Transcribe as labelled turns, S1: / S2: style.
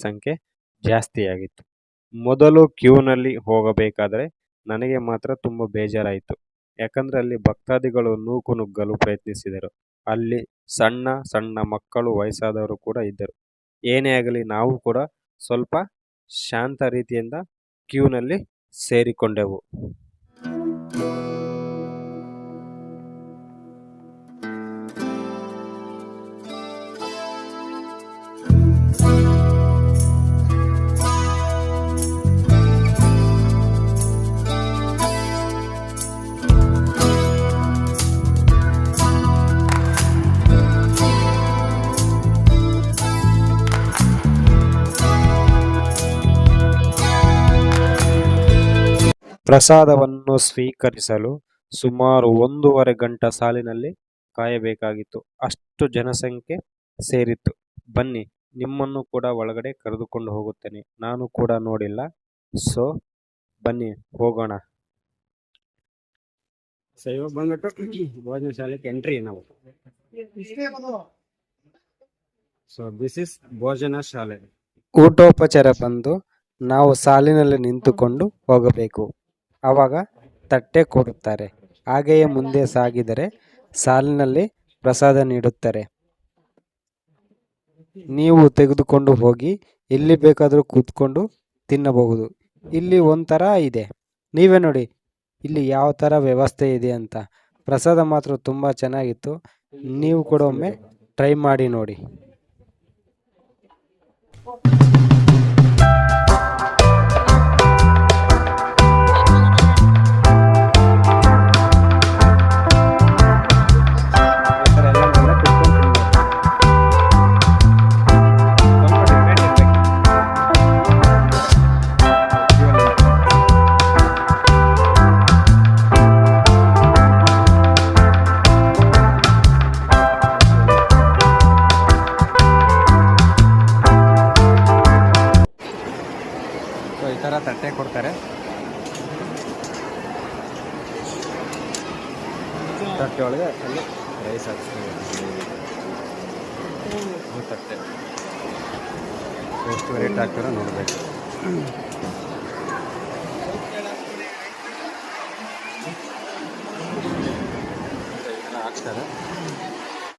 S1: ಸಂಖ್ಯೆ ಜಾಸ್ತಿಯಾಗಿತ್ತು. ಮೊದಲು ಕ್ಯೂನಲ್ಲಿ ಹೋಗಬೇಕಾದರೆ ನನಗೆ ಮಾತ್ರ ತುಂಬ ಬೇಜಾರಾಯಿತು. ಯಾಕಂದರೆ ಅಲ್ಲಿ ಭಕ್ತಾದಿಗಳು ನೂಕು ನುಗ್ಗಲು ಪ್ರಯತ್ನಿಸಿದರು. ಅಲ್ಲಿ ಸಣ್ಣ ಸಣ್ಣ ಮಕ್ಕಳು, ವಯಸ್ಸಾದವರು ಕೂಡ ಇದ್ದರು. ಏನೇ ಆಗಲಿ ನಾವು ಕೂಡ ಸ್ವಲ್ಪ ಶಾಂತ ರೀತಿಯಿಂದ ಕ್ಯೂನಲ್ಲಿ ಸೇರಿಕೊಂಡೆವು. ಪ್ರಸಾದವನ್ನು ಸ್ವೀಕರಿಸಲು ಸುಮಾರು 1.5 ಗಂಟೆ ಸಾಲಿನಲ್ಲಿ ಕಾಯಬೇಕಾಗಿತ್ತು. ಅಷ್ಟು ಜನಸಂಖ್ಯೆ ಸೇರಿತ್ತು. ಬನ್ನಿ, ನಿಮ್ಮನ್ನು ಕೂಡ ಒಳಗಡೆ ಕರೆದುಕೊಂಡು ಹೋಗುತ್ತೇನೆ. ನಾನು ಕೂಡ ನೋಡಿಲ್ಲ, ಸೊ ಬನ್ನಿ ಹೋಗೋಣ. ಇವಾಗ ಬಂದ್ಬಿಟ್ಟು ಭೋಜನ ಶಾಲೆಗೆ ಎಂಟ್ರಿ ನಾವು. ಸೊ ದಿಸ್ ಇಸ್ ಭೋಜನ ಶಾಲೆ. ಊಟೋಪಚಾರ ಬಂದು ನಾವು ಸಾಲಿನಲ್ಲಿ ನಿಂತುಕೊಂಡು ಹೋಗಬೇಕು. ಆವಾಗ ತಟ್ಟೆ ಕೊಡುತ್ತಾರೆ. ಹಾಗೆಯೇ ಮುಂದೆ ಸಾಗಿದರೆ ಸಾಲಿನಲ್ಲಿ ಪ್ರಸಾದ ನೀಡುತ್ತಾರೆ. ನೀವು ತೆಗೆದುಕೊಂಡು ಹೋಗಿ ಎಲ್ಲಿ ಬೇಕಾದರೂ ಕೂತ್ಕೊಂಡು ತಿನ್ನಬಹುದು. ಇಲ್ಲಿ ಒಂಥರ ಇದೆ, ನೀವೇ ನೋಡಿ ಇಲ್ಲಿ ಯಾವ ಥರ ವ್ಯವಸ್ಥೆ ಇದೆ ಅಂತ. ಪ್ರಸಾದ ಮಾತ್ರ ತುಂಬ ಚೆನ್ನಾಗಿತ್ತು. ನೀವು ಕೂಡ ಒಮ್ಮೆ ಟ್ರೈ ಮಾಡಿ ನೋಡಿ. ಈ ಥರ ತಟ್ಟೆ ಕೊಡ್ತಾರೆ. ತಟ್ಟೆ ಒಳಗೆ ಅಲ್ಲಿ ರೈಸ್ ಹಾಕ್ಸ್ತೀವಿ. ತಟ್ಟೆ ಎಷ್ಟು ರೇಟ್ ಹಾಕ್ತಾರೋ ನೋಡಬೇಕು. ಇದೆಲ್ಲ ಹಾಕ್ತಾರೆ.